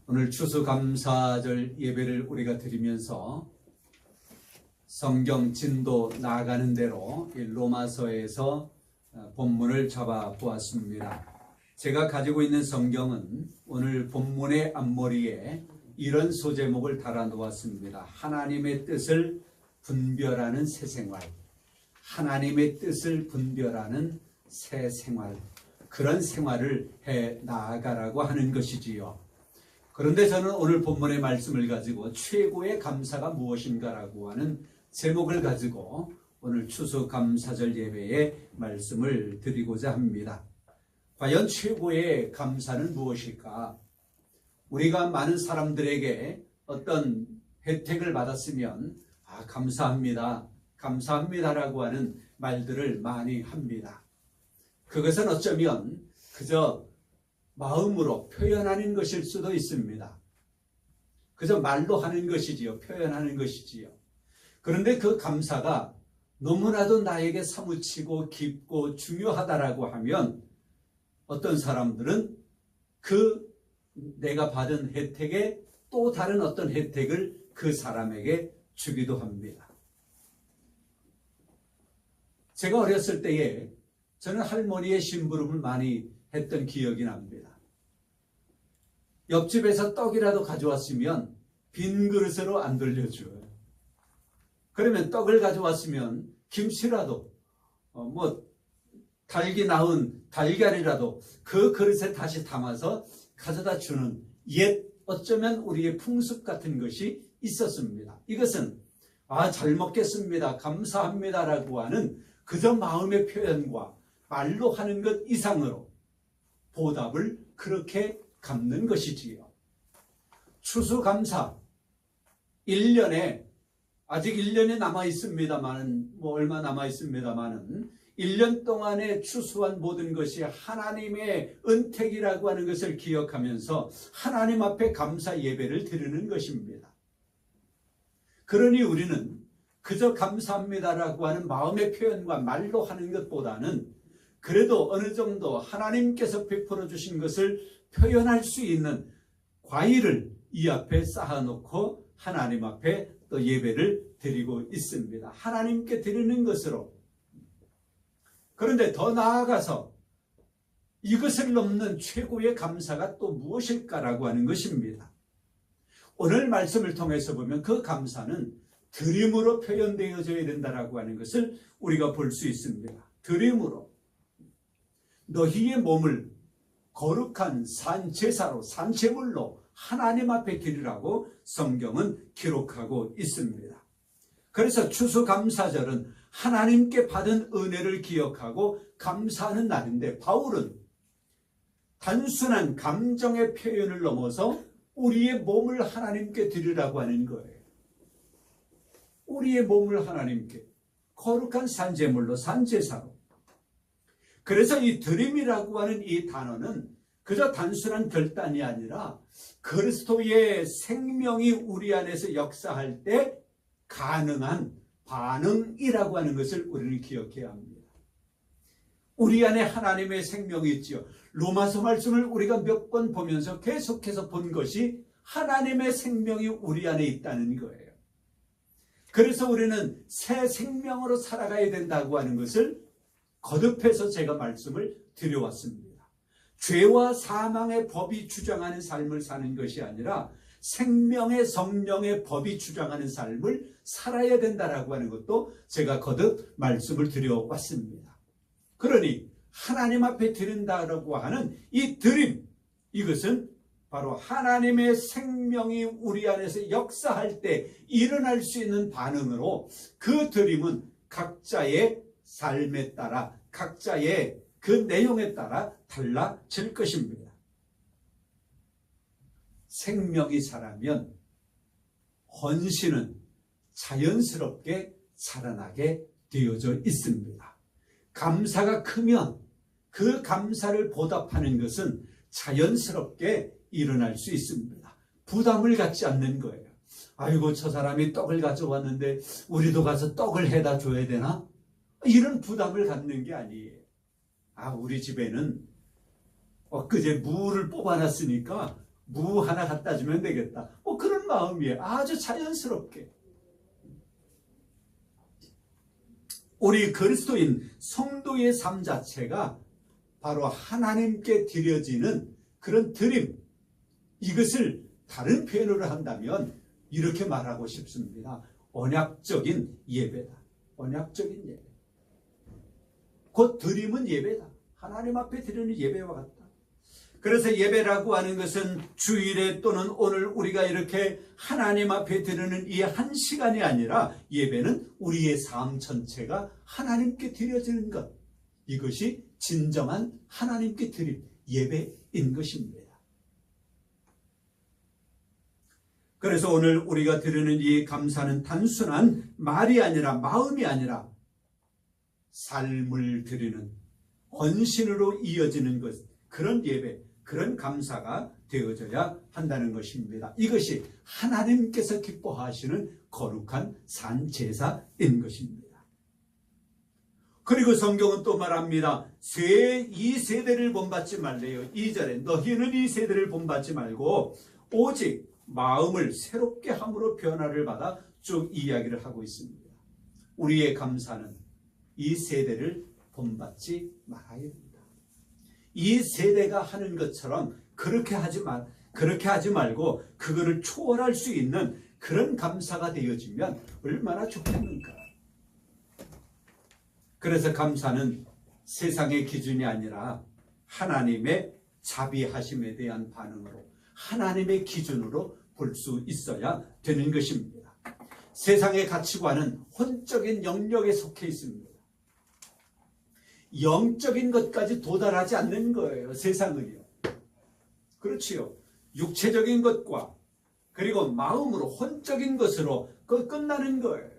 오늘 추수감사절 예배를 우리가 드리면서 성경 진도 나아가는 대로 로마서에서 본문을 잡아 보았습니다. 제가 가지고 있는 성경은 오늘 본문의 앞머리에 이런 소제목을 달아 놓았습니다. 하나님의 뜻을 분별하는 새 생활. 하나님의 뜻을 분별하는 새 생활. 그런 생활을 해 나아가라고 하는 것이지요. 그런데 저는 오늘 본문의 말씀을 가지고 최고의 감사가 무엇인가라고 하는 제목을 가지고 오늘 추수감사절 예배에 말씀을 드리고자 합니다. 과연 최고의 감사는 무엇일까? 우리가 많은 사람들에게 어떤 혜택을 받았으면 감사합니다, 감사합니다라고 하는 말들을 많이 합니다. 그것은 어쩌면 그저 마음으로 표현하는 것일 수도 있습니다. 그저 말로 하는 것이지요. 표현하는 것이지요. 그런데 그 감사가 너무나도 나에게 사무치고 깊고 중요하다라고 하면 어떤 사람들은 그 내가 받은 혜택에 또 다른 어떤 혜택을 그 사람에게 주기도 합니다. 제가 어렸을 때에 저는 할머니의 심부름을 많이 했던 기억이 납니다. 옆집에서 떡이라도 가져왔으면 빈 그릇으로 안 돌려줘요. 그러면 떡을 가져왔으면 김치라도 달기 나은 달걀이라도 그 그릇에 다시 담아서 가져다 주는 옛 어쩌면 우리의 풍습 같은 것이 있었습니다. 이것은 잘 먹겠습니다, 감사합니다라고 하는 그저 마음의 표현과 말로 하는 것 이상으로 보답을 그렇게 갚는 것이지요. 추수감사 1년에 아직 1년이 남아 있습니다만 얼마 남아 있습니다만은 1년 동안에 추수한 모든 것이 하나님의 은택이라고 하는 것을 기억하면서 하나님 앞에 감사 예배를 드리는 것입니다. 그러니 우리는 그저 감사합니다라고 하는 마음의 표현과 말로 하는 것보다는 그래도 어느 정도 하나님께서 베풀어 주신 것을 표현할 수 있는 과일을 이 앞에 쌓아놓고 하나님 앞에 또 예배를 드리고 있습니다. 하나님께 드리는 것으로. 그런데 더 나아가서 이것을 넘는 최고의 감사가 또 무엇일까라고 하는 것입니다. 오늘 말씀을 통해서 보면 그 감사는 드림으로 표현되어져야 된다라고 하는 것을 우리가 볼 수 있습니다. 드림으로. 너희의 몸을 거룩한 산제사로 산제물로 하나님 앞에 드리라고 성경은 기록하고 있습니다. 그래서 추수감사절은 하나님께 받은 은혜를 기억하고 감사하는 날인데 바울은 단순한 감정의 표현을 넘어서 우리의 몸을 하나님께 드리라고 하는 거예요. 우리의 몸을 하나님께 거룩한 산제물로 산제사로. 그래서 이 드림이라고 하는 이 단어는 그저 단순한 결단이 아니라 그리스도의 생명이 우리 안에서 역사할 때 가능한 반응이라고 하는 것을 우리는 기억해야 합니다. 우리 안에 하나님의 생명이 있지요. 로마서 말씀을 우리가 몇 번 보면서 계속해서 본 것이 하나님의 생명이 우리 안에 있다는 거예요. 그래서 우리는 새 생명으로 살아가야 된다고 하는 것을 거듭해서 제가 말씀을 드려왔습니다. 죄와 사망의 법이 주장하는 삶을 사는 것이 아니라 생명의 성령의 법이 주장하는 삶을 살아야 된다라고 하는 것도 제가 거듭 말씀을 드려왔습니다. 그러니 하나님 앞에 드린다라고 하는 이 드림, 이것은 바로 하나님의 생명이 우리 안에서 역사할 때 일어날 수 있는 반응으로 그 드림은 각자의 삶에 따라 각자의 그 내용에 따라 달라질 것입니다. 생명이 살아면 헌신은 자연스럽게 살아나게 되어져 있습니다. 감사가 크면 그 감사를 보답하는 것은 자연스럽게 일어날 수 있습니다. 부담을 갖지 않는 거예요. 아이고, 저 사람이 떡을 가져왔는데 우리도 가서 떡을 해다 줘야 되나? 이런 부담을 갖는 게 아니에요. 우리 집에는 엊그제 무를 뽑아놨으니까 무 하나 갖다 주면 되겠다. 뭐 그런 마음이에요. 아주 자연스럽게. 우리 그리스도인 성도의 삶 자체가 바로 하나님께 드려지는 그런 드림, 이것을 다른 표현으로 한다면 이렇게 말하고 싶습니다. 언약적인 예배다. 언약적인 예배. 곧 드림은 예배다. 하나님 앞에 드리는 예배와 같다. 그래서 예배라고 하는 것은 주일에 또는 오늘 우리가 이렇게 하나님 앞에 드리는 이 한 시간이 아니라 예배는 우리의 삶 전체가 하나님께 드려지는 것. 이것이 진정한 하나님께 드림, 예배인 것입니다. 그래서 오늘 우리가 드리는 이 감사는 단순한 말이 아니라 마음이 아니라 삶을 드리는 헌신으로 이어지는 것, 그런 예배, 그런 감사가 되어져야 한다는 것입니다. 이것이 하나님께서 기뻐하시는 거룩한 산제사인 것입니다. 그리고 성경은 또 말합니다. 이 세대를 본받지 말래요. 2절에 너희는 이 세대를 본받지 말고 오직 마음을 새롭게 함으로 변화를 받아 쭉 이야기를 하고 있습니다. 우리의 감사는 이 세대를 본받지 말아야 됩니다. 이 세대가 하는 것처럼 그렇게 하지 말고 그거를 초월할 수 있는 그런 감사가 되어지면 얼마나 좋겠는가. 그래서 감사는 세상의 기준이 아니라 하나님의 자비하심에 대한 반응으로 하나님의 기준으로 볼 수 있어야 되는 것입니다. 세상의 가치관은 혼적인 영역에 속해 있습니다. 영적인 것까지 도달하지 않는 거예요. 세상은요. 그렇지요. 육체적인 것과 그리고 마음으로 혼적인 것으로 끝나는 거예요.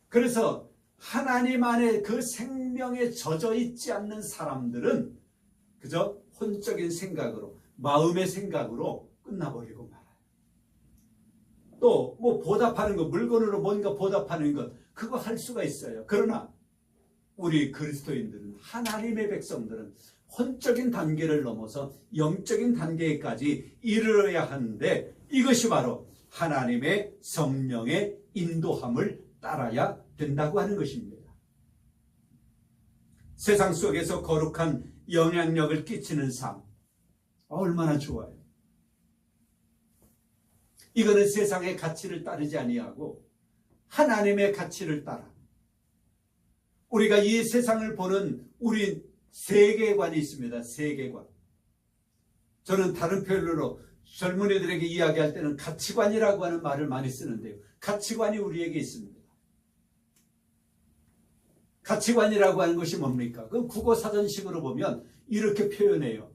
그래서 하나님 안에 그 생명에 젖어 있지 않는 사람들은 그저 혼적인 생각으로, 마음의 생각으로 끝나버리고 말아요. 또 뭐 보답하는 것, 물건으로 뭔가 보답하는 것, 그거 할 수가 있어요. 그러나 우리 그리스도인들은, 하나님의 백성들은 혼적인 단계를 넘어서 영적인 단계까지 이르러야 하는데, 이것이 바로 하나님의 성령의 인도함을 따라야 된다고 하는 것입니다. 세상 속에서 거룩한 영향력을 끼치는 삶, 얼마나 좋아요. 이거는 세상의 가치를 따르지 아니하고 하나님의 가치를 따라 우리가 이 세상을 보는 우리 세계관이 있습니다. 세계관. 저는 다른 표현으로 젊은이들에게 이야기할 때는 가치관이라고 하는 말을 많이 쓰는데요. 가치관이 우리에게 있습니다. 가치관이라고 하는 것이 뭡니까? 그 국어사전식으로 보면 이렇게 표현해요.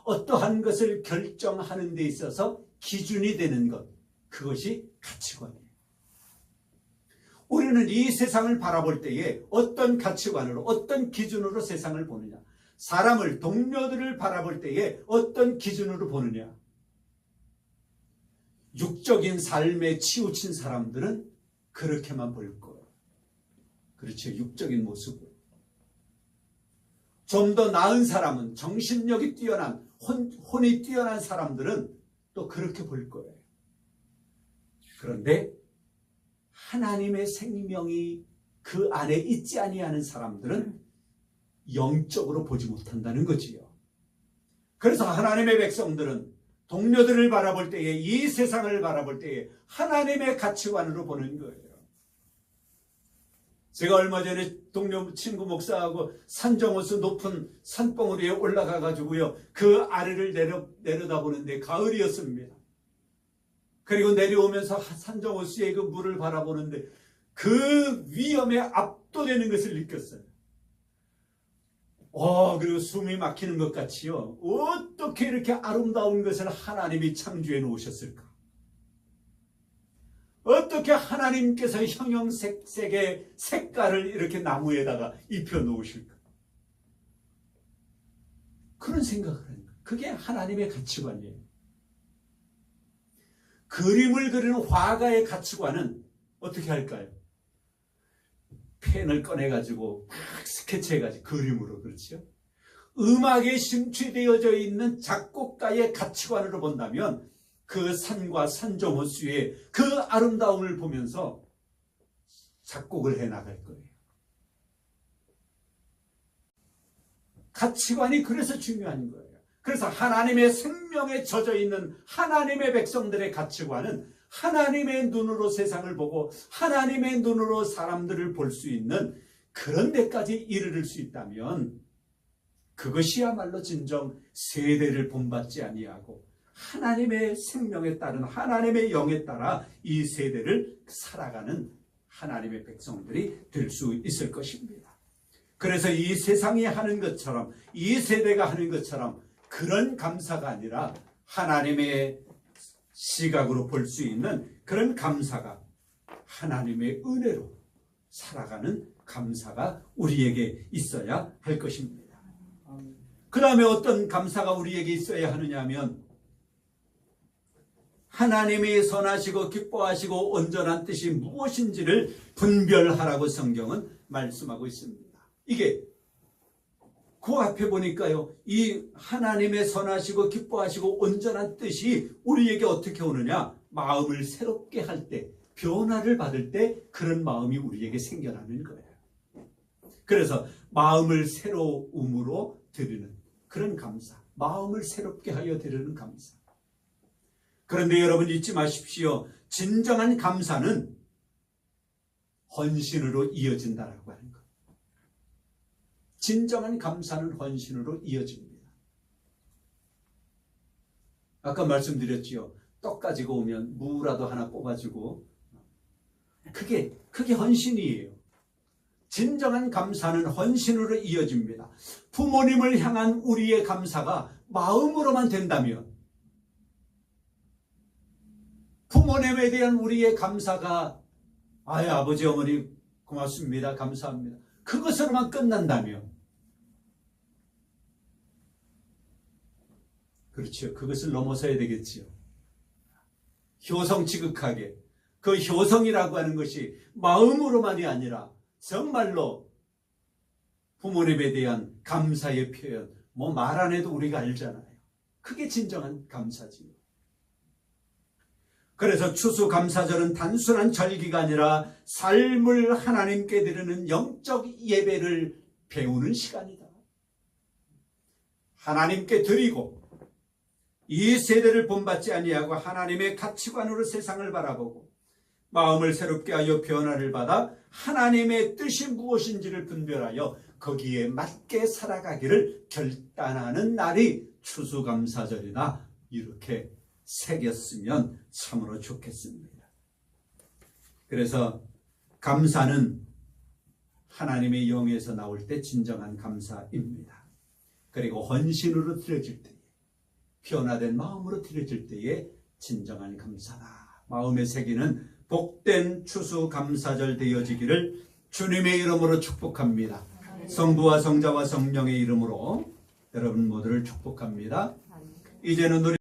어떠한 것을 결정하는 데 있어서 기준이 되는 것, 그것이 가치관이에요. 우리는 이 세상을 바라볼 때에 어떤 가치관으로, 어떤 기준으로 세상을 보느냐, 사람을, 동료들을 바라볼 때에 어떤 기준으로 보느냐. 육적인 삶에 치우친 사람들은 그렇게만 볼 거예요. 그렇죠. 육적인 모습으로. 좀 더 나은 사람은, 정신력이 뛰어난, 혼이 뛰어난 사람들은 또 그렇게 볼 거예요. 그런데 하나님의 생명이 그 안에 있지 아니하는 사람들은 영적으로 보지 못한다는 거지요. 그래서 하나님의 백성들은 동료들을 바라볼 때에, 이 세상을 바라볼 때에 하나님의 가치관으로 보는 거예요. 제가 얼마 전에 동료 친구 목사하고 산정호수 높은 산봉우리에 올라가 가지고요, 그 아래를 내려다보는데 가을이었습니다. 그리고 내려오면서 산정호수의 그 물을 바라보는데 그 위험에 압도되는 것을 느꼈어요. 그리고 숨이 막히는 것 같이요. 어떻게 이렇게 아름다운 것을 하나님이 창조해 놓으셨을까? 어떻게 하나님께서 형형색색의 색깔을 이렇게 나무에다가 입혀 놓으실까? 그런 생각을 하는 거예요. 그게 하나님의 가치관이에요. 그림을 그리는 화가의 가치관은 어떻게 할까요? 펜을 꺼내가지고 막 스케치해가지고 그림으로, 그렇죠? 음악에 심취되어져 있는 작곡가의 가치관으로 본다면 그 산과 산조모수의 그 아름다움을 보면서 작곡을 해나갈 거예요. 가치관이 그래서 중요한 거예요. 그래서 하나님의 생명에 젖어 있는 하나님의 백성들의 가치관은 하나님의 눈으로 세상을 보고 하나님의 눈으로 사람들을 볼 수 있는 그런 데까지 이르를 수 있다면 그것이야말로 진정 세대를 본받지 아니하고 하나님의 생명에 따른 하나님의 영에 따라 이 세대를 살아가는 하나님의 백성들이 될 수 있을 것입니다. 그래서 이 세상이 하는 것처럼 이 세대가 하는 것처럼 그런 감사가 아니라 하나님의 시각으로 볼 수 있는 그런 감사가 하나님의 은혜로 살아가는 감사가 우리에게 있어야 할 것입니다. 그 다음에 어떤 감사가 우리에게 있어야 하느냐 하면 하나님이 선하시고 기뻐하시고 온전한 뜻이 무엇인지를 분별하라고 성경은 말씀하고 있습니다. 이게 그 앞에 보니까요, 이 하나님의 선하시고 기뻐하시고 온전한 뜻이 우리에게 어떻게 오느냐, 마음을 새롭게 할 때, 변화를 받을 때 그런 마음이 우리에게 생겨나는 거예요. 그래서 마음을 새로움으로 드리는 그런 감사, 마음을 새롭게 하여 드리는 감사. 그런데 여러분 잊지 마십시오. 진정한 감사는 헌신으로 이어진다라고 하는 것. 진정한 감사는 헌신으로 이어집니다. 아까 말씀드렸지요. 떡 가지고 오면 무라도 하나 뽑아주고 그게 헌신이에요. 진정한 감사는 헌신으로 이어집니다. 부모님을 향한 우리의 감사가 마음으로만 된다면 부모님에 대한 우리의 감사가 아버지 어머니 고맙습니다. 감사합니다. 그것으로만 끝난다면 그렇죠. 그것을 넘어서야 되겠지요. 효성지극하게 그 효성이라고 하는 것이 마음으로만이 아니라 정말로 부모님에 대한 감사의 표현 말 안 해도 우리가 알잖아요. 그게 진정한 감사지요. 그래서 추수감사절은 단순한 절기가 아니라 삶을 하나님께 드리는 영적 예배를 배우는 시간이다. 하나님께 드리고 이 세대를 본받지 아니하고 하나님의 가치관으로 세상을 바라보고 마음을 새롭게 하여 변화를 받아 하나님의 뜻이 무엇인지를 분별하여 거기에 맞게 살아가기를 결단하는 날이 추수감사절이다. 이렇게 새겼으면 참으로 좋겠습니다. 그래서 감사는 하나님의 영에서 나올 때 진정한 감사입니다. 그리고 헌신으로 드려질 때에 변화된 마음으로 드려질 때에 진정한 감사다. 마음에 새기는 복된 추수감사절 되어지기를 주님의 이름으로 축복합니다. 성부와 성자와 성령의 이름으로 여러분 모두를 축복합니다. 이제는 우리